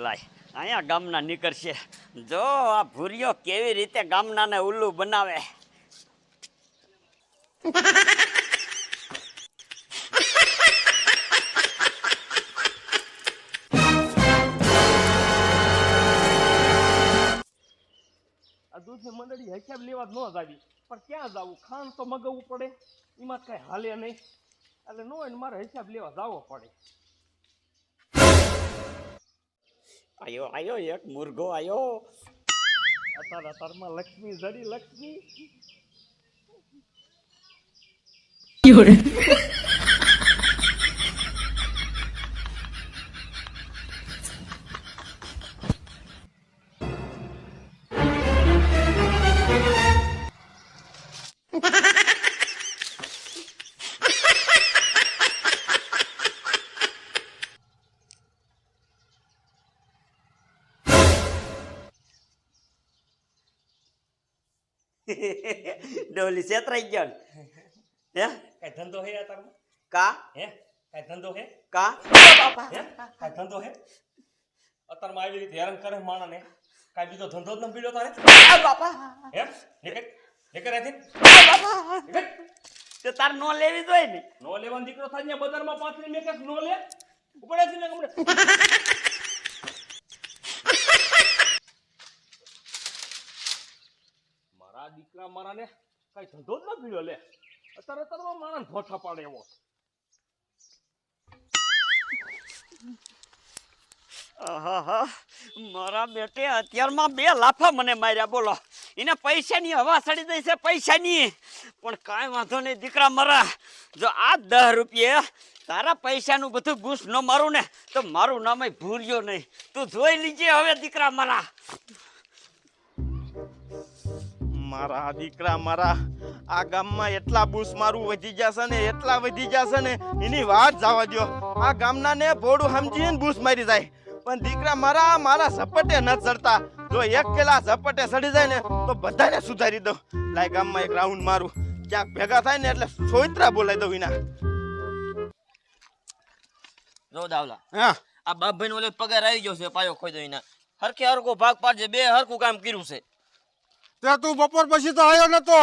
નીકળાય અહીંયા ગામના નીકળશે જો આ ભૂરિયો કેવી રીતે ગામનાને ઉલ્લુ બનાવે આ દૂધની મંડળી હિસાબ લેવા જ ન જાવી પણ ક્યાં જાવું ખાંડ તો મગાવવું પડે એમાં કઈ હાલે નહીં એટલે ન હોય ને મારે હિસાબ લેવા જવો પડે આયો આયો એક મુર્ગો આયો અત્યારમાં લક્ષ્મી જડી લક્ષ્મી ડોલી છેતરાઈ ગયો હે કઈ ધંધો હે અત્યારમાં કા હે કઈ ધંધો હે કા બાપા હે કઈ ધંધો હે અત્યારમાં આવી રીતે હેરાન કરે માણસને કઈ બીજો ધંધો જ ન પીડ્યો તારે બાપા હે નીકળ આથી બાપા તે તાર નો લેવી જોઈએ ને નો લેવાનો દીકરો થાય ને બજારમાં પાથરી મેં કઈક નો લે ઉપડે છે ને હમણે મારા દીકરા મારાને કઈ ધંધો જ ન પીડ્યો લે અત્યારે માણસ ભોઠા પાડે એવો આહા મારા બેટે અત્યારમાં 2 લાફા મને માર્યા બોલો એને પૈસાની હવા સડી દઈ છે પૈસાની પણ કાંઈ વાંધો નહીં દીકરા મારા જો આ 10 રૂપિયા તારા પૈસાનું બધું ઘૂસ ન મારું ને તો મારું નામ ભૂલ્યો નહીં તું જોઈ લીજે હવે દીકરા મારા મારા દીકરા મારા આ ગામમાં એટલા બૂસ મારું વધી જશે ને એટલા વધી જશે ને એની વાત જવા દો આ ગામના ને ભોળું સમજીને બૂસ મારી જાય પણ દીકરા મારા ઝપટે ન ચડતા જો એક કેલા ઝપટે ચડી જાય ને તો બધાને સુધારી દઉં લાય ગામમાં એક રાઉન્ડ મારું ક્યાંક ભેગા થાય ને એટલે સોયત્રા બોલાવી દઉં એના જો દાવલા હા આ બાપભાઈ નો ઓલે પગાર આવી ગયો છે પાયો ખોઈ દો એના હરખે હરખો ભાગ પાડજે બે હરખું કામ કર્યું છે તે તું બપોર પછી તો આવ્યો નતો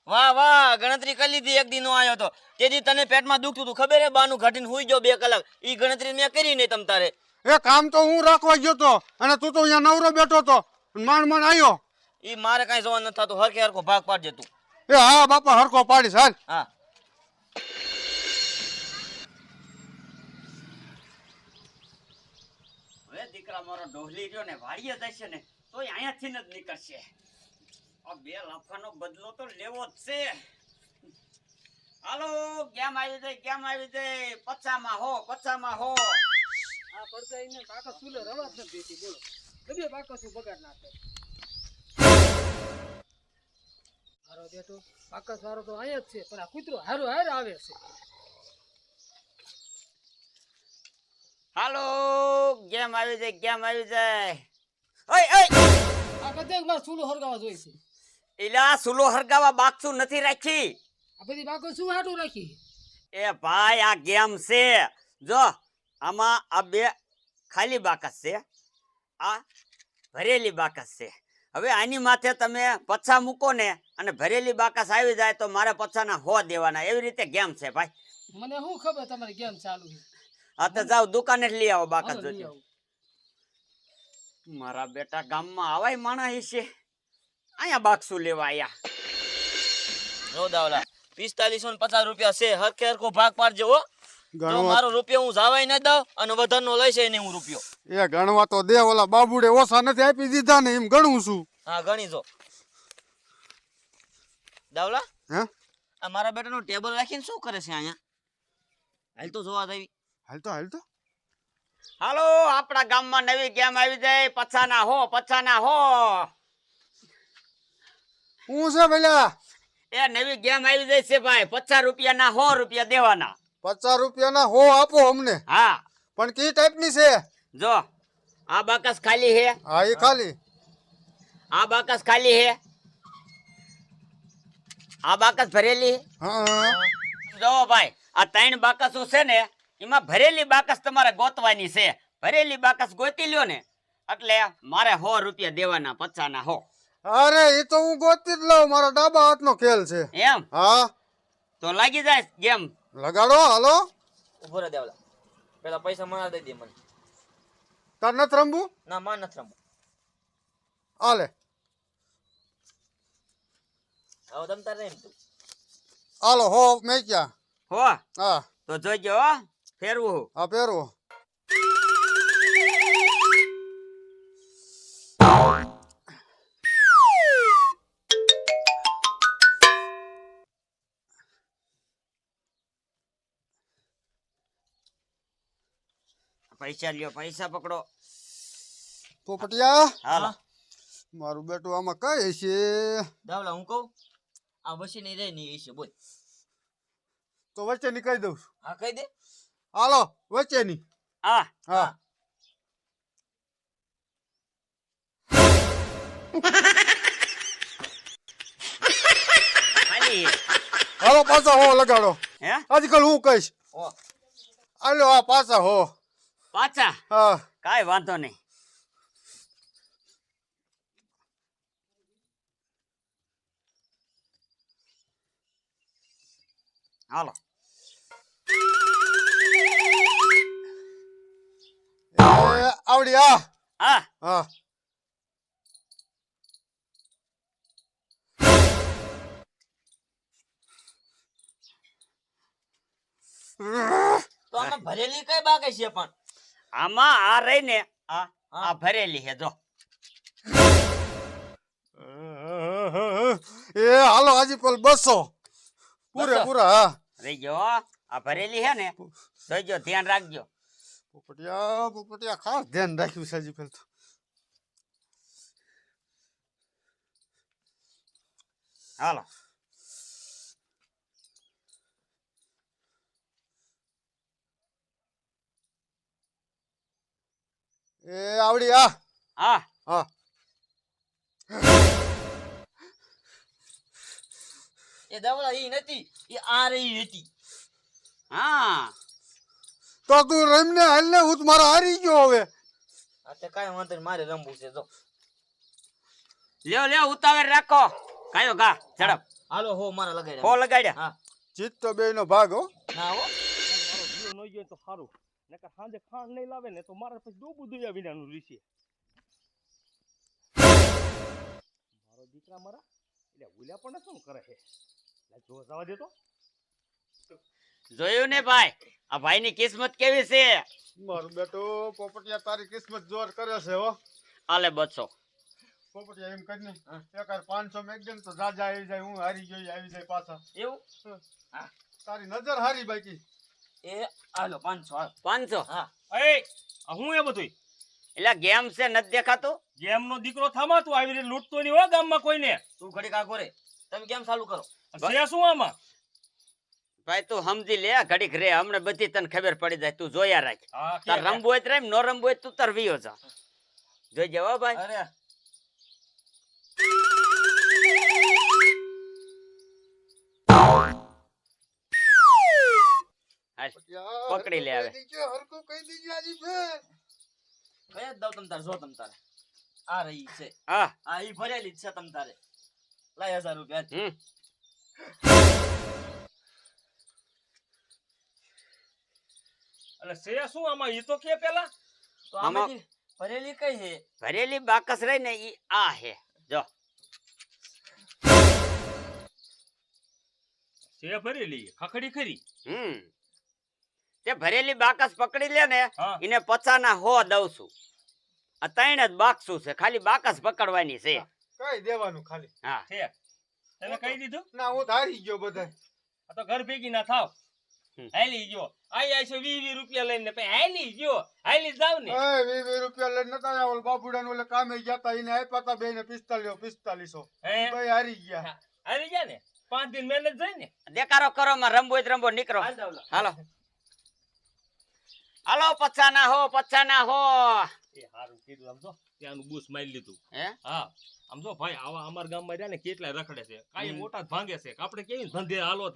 વાહ વાહ ગણતરી કરી લીધી એક દી નો આવ્યો તો તેથી તને પેટમાં દુખતું હતું ખબર હે બાનું ઘાટીને હુઈ ગયો 2 કલાક ઈ ગણતરી મેં કરી નહીં તમ તારે એ કામ તો હું રાખવા ગયો તો અને તું તો અહીંયા નવરો બેઠો તો માંડ આવ્યો ઈ મારે કાંઈ જોવા નથી થતું હરખે હરખો ભાગ પાડજે તું એ હા બાપા હરખો પાડીશ હાલ હા હવે દીકરા મારો ડોહલી રહ્યો ને વાડીએ જશે ને તોય અહીંયાથી જ નીકળશે આ 2 લાફાનો બદલો તો લેવો જ છે હાલો કેમ આવી જાય પચામાં હો આ પડતા એને કાકા સુલે રવા જ નથી દેતી બોલો કદી બાકો શું બગાડ નાખે મારો બેટો બાકસ વાળો તો અહીંયા જ છે પણ આ કૂતરો હારો આવે છે હાલો કેમ આવી જાય ઓય આ કદેક માર સુલો હરગાવા જોઈ છે એલા સુલો હરગાવા બાકસું નથી રાખી આ બધી બાકો શું હાટું રાખી એ ભાઈ આ ગેમ છે જો આમાં આ 2 ખાલી બાકસ છે આ ભરેલી બાકસ છે હવે આની માથે તમે પછા મૂકો ને અને ભરેલી બાકસ આવી જાય તો મારે પછાના 100 દેવાના એવી રીતે ગેમ છે ભાઈ મને શું ખબર તમારી ગેમ ચાલુ છે આ તો જાવ દુકાને જ લઈ આવો બાકસ હાલો, લઈ જોજો આવો. મારા બેટા ગામમાં આવાય માણા છે અહીંયા બાકસું લેવા આયા જો દાવલા 45 ને 50 રૂપિયા છે હરખે હરખો ભાગ પાડજે હો જો મારો રૂપિયો હું જાવાય ન દઉં અને વધારનો લઈ છે નહીં હું રૂપિયો એ ગણવા તો દે ઓલા બાબુડે ઓછા નથી આપી દીધા ને એમ ગણું છું હા ગણી જો દાવલા હે આ મારા બેટાનું ટેબલ રાખીને શું કરે છે અહીંયા હાલ તો જોવા દેવી હાલ તો હાલો આપણા ગામમાં નવી ગેમ આવી જાય પછાના હો હું છે પેલા એ નવી ગેમ આવી જાય છે ભાઈ 50 રૂપિયાના 100 રૂપિયા દેવાના 50 રૂપિયાના 100 આપો અમને હા પણ કી ટાઈપની છે જો આ બાકસ ખાલી હે હા એ ખાલી આ બાકસ ખાલી હે આ બાકસ ભરેલી હા જો ભાઈ આ 3 બાકસો છે ને એમાં ભરેલી બાકસ તમારે ગોતવાની છે ભરેલી બાકસ ગોતી લ્યો ને એટલે મારે 100 રૂપિયા દેવાના 50 ના 100. અરે એ તો હું ગોતી જ લઉં, મારા ડાબા હાથનો ખેલ છે. એમ હા તો લાગી જાય ગેમ. લગાડો, હાલો. ઉભો રહે દેવલા, પેલા પૈસા મને દઈ દે મને. તાર નથી રમવું? ના માં નથી રમવું. હાલે, હવે તમ તારે એમ તું. હાલો. હો મેં ક્યાં? હો હા તો જોઈજો હો ફેરવું. હા પહેરવો. પૈસા લ્યો, પૈસા પકડો. પોપટિયા, હાલો. મારું બેટું આમાં કઈ છે? દેવલા હું કહું, આ વસી નહીં રહે નહીં છે બોલ. તો વચ્ચેની કહી દઉં છું. હા કહી દે. હાલો વચ્ચેની. હા હા ખાલી હાલો પાછા હો લગાડો. હે આજકાલ હું કહીશ. ઓ હાલો આ પાછા હો. પાછા હા કાંઈ વાંધો નહીં. હાલો. આવડી. હા હા હા તો આમાં ભરેલી કઈ બાકી છે પણ? આમાં આ રહી ને હા આ ભરેલી છે જો. એ હાલો હાજીપલ 200 પૂરેપૂરા. હા રહી ગયો હો. આ ભરેલી છે ને જોઈજો, ધ્યાન રાખજો. પોપટિયા ખાસ ધ્યાન રાખ્યું છે હાજીપલ તો. હાલો. એ આવડી. હા હા હા એ દેવલા ઈ નથી, એ આ રહી હતી. હા તો તું રમને હાલ ને, હું મારા હારી ગયો હવે. આ તે કાંઈ વાંધો નહીં, મારે રમવું છે જો. લ્યો લ્યો ઉતાવળ રાખો. કાયો ગા ઝડપ. હાલો હો મારા લગાડ્યા. હો લગાડ્યા. હા જીત તો બે નો ભાગ હો. ના હો. મારો જીવ ન ગયો તો સારું, નકર સાંજે ખાંડ નહીં લાવે ને તો મારે પછી ડૂબું દુયા વિનાનું રીશે. મારો દીકરા મારા એટલે ભૂલ્યા પણ શું કરે છે? લા જો જવા દે તો. જોયું ને ભાઈ, આ ભાઈની કિસ્મત કેવી છે. મારું બેટું પોપટિયા તારી કિસ્મત જોર કરે છે હો. આલે 200. પોપટિયા એમ કરીને એકાર 500 મેક દે ને તો જાજા આવી જાય. હું હારી ગયો આવી જાય પાછા. એવું? તારી નજર હારી બાકી. એ હાલો 500 હાલો. 500. હા એ આ હું એ બધું એટલે ગેમ છે નથી દેખાતું. જેમનો દીકરો થામા તું આવી રીતે લૂંટતો નહીં હો ગામમાં કોઈને. તું ઘડી કાકો રે, તમે કેમ ચાલુ કરો? છે શું આમાં? ભાઈ તું સમજી લે, ઘડીક રે, હમણાં બધી તને ખબર પડી જાય. તું જોયા રાખ. હા તાર રમવું હોય તો રમ, નો રમવું હોય તું તાર વિયો જા. જોઈ જાવ ભાઈ. અરે હાલ, પકડી લે હવે. હરકું કહી દીજે હાજીપલ. કયા જ દઉં તમ તારે? જો તમ તારે આ રહી છે. હા આ ઈ ભરેલી જ છે તમ તારે. લાય 1000 રૂપિયા. હમ એટલે છે શું આમાં ઈ તો કે પેલા? તો આમાંથી ભરેલી કઈ છે? ભરેલી બાકસ રહી ને ઈ આ હે જો. છે ભરેલી ખખડી ખરી. તે ભરેલી બાકસ પકડી લે ને હા. એને 50 ના 100 દઉં છું. આ 3 જ બાકસું છે, ખાલી બાકસ પકડવાની છે. કઈ દેવાનું ખાલી. હા છે તને કહી દીધું? ના હું તો હારી ગયો બધા. આ તો ઘર ભેગી ના થાવ. હાલી ગયો આઈ છે 20 રૂપિયા લઈને પછી હાલી ગયો હાલી જાવ ને. 20 રૂપિયા લઈને નતા આવ્યા. ઓલા બાબુડા ને ઓલે કામે ગયા તા, એને આપ્યા તા બેને 4500. હે ભાઈ હારી ગયા. હાલી ગયા ને 5 દિન મહેનત જાય ને. દેખારો કરો, માં રમવો હોય તો રમવો. નીકળો. હાલ દાવલા. હાલો હાલો. 50 ના 100, 50 ના 100. એ હારું કીધું. આમ જો ત્યાંનું બૂસ મારી લીધું. હે હા આમ જો ભાઈ આવા અમાર ગામમાં રહ્યા ને કેટલાય રખડે છે, કાઈ મોટા જ ભાંગે છે. આપણે કેવી ધંધે હાલો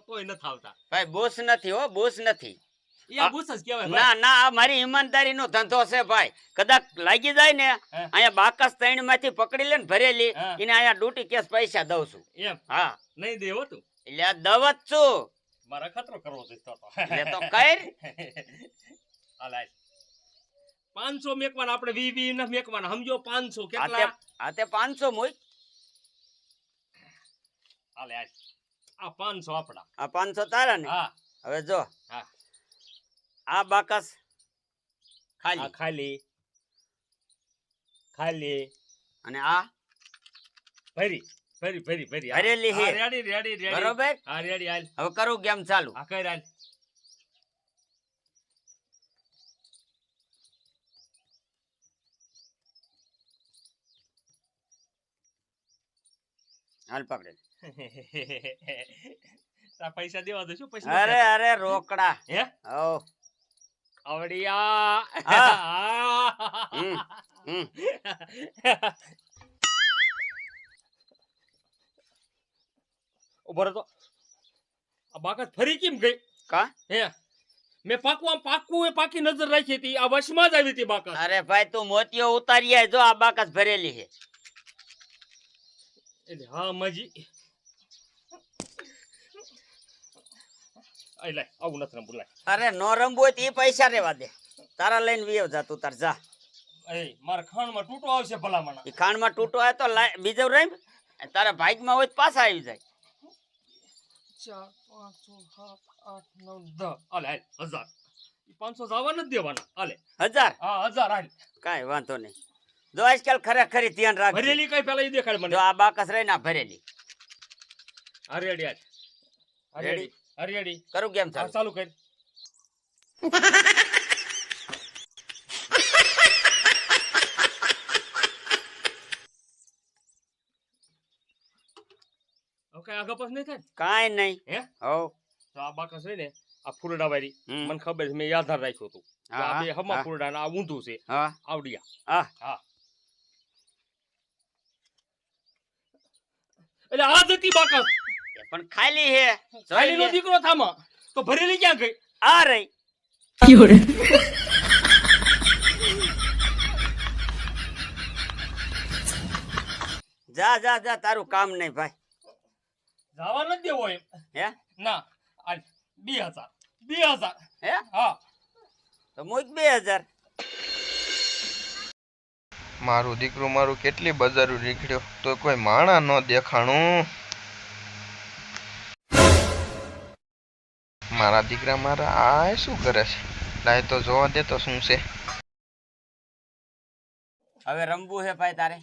તોય નથી આવતા. ભાઈ બોસ નથી હો, બોસ નથી. ઈ આ બુસ જ કહેવાય ના ભાઈ. ના આ મારી ઈમાનદારીનો ધંધો છે ભાઈ. કદાચ લાગી જાય ને અહીંયા બાકસ 3 માંથી પકડી લે ને ભરેલી હા. એને અહીંયા ડ્યુટી કેસ પૈસા દઉં છું. એમ હા નહીં દેવો તું એટલે આ દવત છું મારા ખતરો કરવો છે તો એટલે તો કર. હાલ હાલ 500 મેકવાના આપણે 20 ના મેકવાના સમજો 500 આ કેટલા તે 500 મોય. હાલે હાલ આ 500 આપડા આ 500 તારા ને. હા હવે જો હા આ બાકસ આ ખાલી ખાલી ખાલી અને આ ભરી ભરી ભરી ભરી ભરેલી હા, હે. રેડી રેડી રેડી બરોબર. હા રેડી હાલ હવે કરું ગેમ ચાલુ. હા કર હાલ હાલ પકડે. તા પૈસા દેવા દો શું પૈસા અરે અરે રોકડા. હે હો આવડિયા હમ, હમ. ઉભો રહો તો આ બાકસ ફરી કેમ ગઈ કા હે મેં પાકું એ પાકી નજર રાખી હતી આ વશમાં જ આવી હતી બાકસ અરે ભાઈ તું મોતીઓ ઉતારી આય. જો આ બાકસ ભરેલી છે. એટલે હા મજી આઈ લે આવું નથી રમવું લાય અરે નો રમવું હોય તો ઈ પૈસા રેવા દે. તારા લઈને વિયો જા તું તાર જા. એ મારા ખાણમાં તૂટો આવશે ભલામણ ઈ ખાંડમાં તૂટો આવે તો બીજો રમ. તારા ભાગમાં હોય તો પાછા આવી જાય. 4 5 6 7 8 9 10 હાલે હાલ 1000 500 જવા નથી દેવાના હાલે 1000 હા 1000 હાલ કાંઈ વાંધો નહીં. જો આજકાલ ખરેખરી ધ્યાન રાખજે. ભરેલી કઈ પેલા ઈ દેખાડ મને જો આ બાકસ રહી ના ભરેલી. હરિયાળી હાલ હરિયાળી હરિયાળી કરું કેમ હા ચાલુ. ચાલુ કર ઓકે આગળ પાસ નહીં થાય કાંઈ નહીં. હે હો તો આ બાકસ હોય ને આ ફૂરડા વાળી હમ. મને ખબર છે મેં યાદ રાખ્યું હતું હા, આ બે હા, હમા હા. ફૂરડા ને આ ઊંધું છે હા આવડિયા હા હા એટલે આ જતી બાકસ એ પણ ખાલી હે. જોઈ ખાલી નો લે. દીકરો થામા તો ભરેલી ક્યાં ગઈ આ રહી. જા જા જા તારું કામ નહીં ભાઈ. જવા નથી દેવો એમ હે ના આ 2000 હે હા તો મુક 2000. મારું દીકરું મારું કેટલી બજારું નીકળ્યો તો કોઈ માણા ન દેખાણું. મારા દીકરા મારા આ શું કરે છે? લાય તો જોવા દે તો શું છે. હવે રમવું છે ભાઈ તારે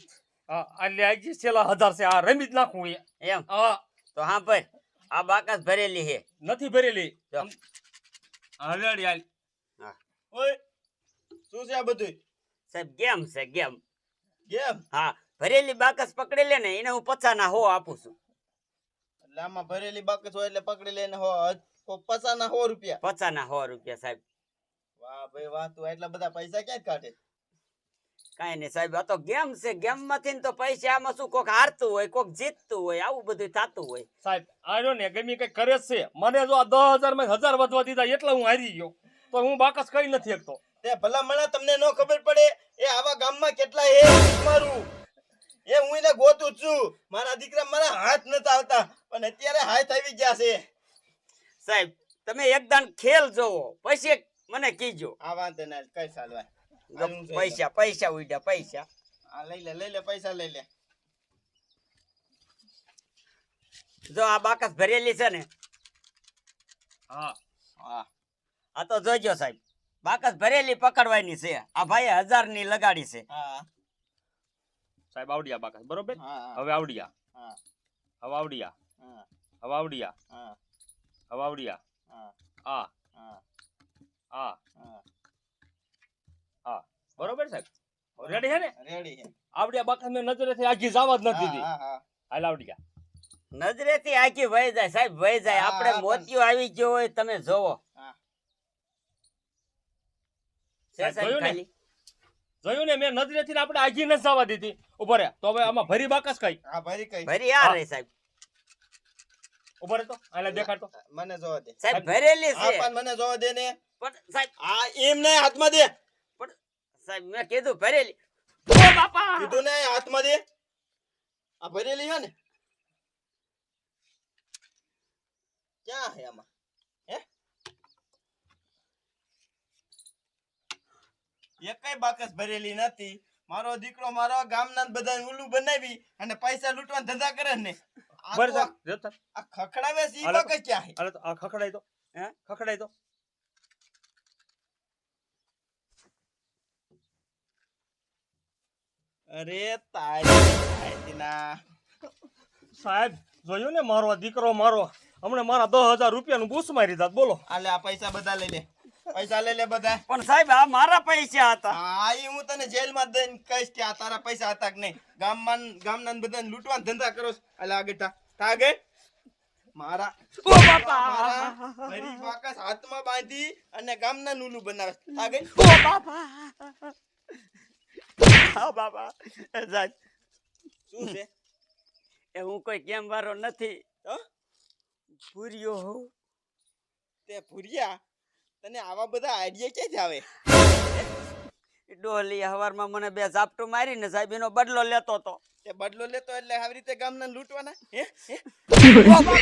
હા એટલે આજી છેલ્લા 1000 છે આ રમી જ નાખું એ એમ. હા તો હા ભાઈ આ બાકસ ભરેલી છે. નથી ભરેલી જો. હરિયાળી હાલ હા ઓય શું છે આ બધું? સાહેબ ગેમ છે ગેમ. કેમ? હા ભરેલી બાકસ પકડી લે ને એને હું 50 ના 100 આપું છું. એટલે આમાં ભરેલી બાકસ હોય એટલે પકડી લઈને 50 ના 100 રૂપિયા. 50 ના 100 રૂપિયા સાહેબ. વાહ ભાઈ વાહ, તું એટલા બધા પૈસા ક્યાં કાઢે? કાંઈ નહીં સાહેબ આ તો ગેમ છે. ગેમ માંથી તો પૈસા આમાં શું કોક હારતું હોય કોક જીતતું હોય આવું બધું થતું હોય. સાહેબ આયો ને ગમી કઈ કરે જ છે મને જો આ 10000 માં 1000 વધવા દીધા એટલે હું હારી ગયો તો હું બાકસ કઈ નથી શકતો તે ભલા મણા તમને ન ખબર પડે એ આવા ગામમાં કેટલા હે મારું એ હું એને ગોતું છું. મારા દીકરા મારા હાથ નતા આવતા પણ અત્યારે હાથ આવી ગયા છે. સાહેબ તમે એકદમ ખેલ જોવો પછી મને કીજો. આ વાંધો ના કઈ ચાલવાય. પૈસા પૈસા ઉડ્યા પૈસા. આ લઈ લે પૈસા લઈ લે. જો આ બાકસ ભરેલી છે ને હા હા આ તો જોજો સાહેબ બાકસ ભરેલી પકડવાની છે. આ ભાઈ 1000 ની લગાડી છે. હા સાહેબ આવડિયા બાકસ બરોબર હા હવે આવડિયા હા હવે આવડિયા હા હવે આવડિયા હા હવે આવડિયા હા આ હા આ હા આ બરોબર સાહેબ રેડી છે ને રેડી છે. આવડિયા બાકસ મેં નજરેથી આગી જવા જ નથી દીધી હા હા હાલ આવડિયા નજરેથી આખી વહી જાય સાહેબ વહી જાય. હા, આપણે હા, મોતિયો આવી ગયો હોય તમે જોવો. હા. છે સાહેબ, સાહેબ જોયું ને? ખાલી જોયું ને મેં નજરેથી આપણે આગી નથી જવા દીધી ઉપર તો હવે આમાં ભરી બાકસ કઈ હા ભરી કઈ ભરી આ હા. રહી સાહેબ. ઉભો રહે તો આલે દેખાડતો મને જોવા દે સાહેબ ભરેલી હા છે પણ મને જોવા દે ને પણ સાહેબ આ એમ નહીં હાથમાં દે પણ સાહેબ મેં કીધું ભરેલી ઓ બાપા કીધું ને હાથમાં દે આ ભરેલી છે ને ક્યાં હે આમાં હે એકય બાકસ ભરેલી નથી મારો દીકરો મારો ગામના બધા ઉલ્લુ બનાવી અને પૈસા લૂંટવાના ધંધા કરે ને આ બર તો સાહેબ જોતા આ ખખડાવે છે ઈ હાલો. બાકસ ક્યાં હે આલે તો આ ખખડાઈ તો હે? ખખડાઈ તો અરે તારી ના સાહેબ જોયું ને મારો આ દીકરો મારો હમણાં મારા 10,000 રૂપિયાનું બૂસ મારી દાત બોલો આલે આ પૈસા બધા લઈ લે પૈસા લઈ લે બધા પણ સાહેબ આ મારા પૈસા હતા હા ઈ હું તને જેલમાં દઈને કહીશ કે આ તારા પૈસા હતા કે નહીં ગામના બધાને લૂંટવાના ધંધા કરો છો. અલા આગળ તા આગળ મારા ઓ બાપા મારા ભરી બાકસ હાથમાં બાંધી અને ગામના નુલું બનાવે આગળ ઓ બાપા હા બાપા સાહેબ શું છે એ હું કોઈ કેમ વાળો નથી તો ભૂર્યો હોઉં તે ભૂરિયા તને આવા બધા આઈડિયા ક્યાંથી આવે ડોલી હવારમાં મને 2 ઝાપટું મારીને સાહેબ એનો બદલો લેતો તો તે બદલો લેતો એટલે આવી રીતે ગામના લૂંટવાના હે હે? ઓ બાપા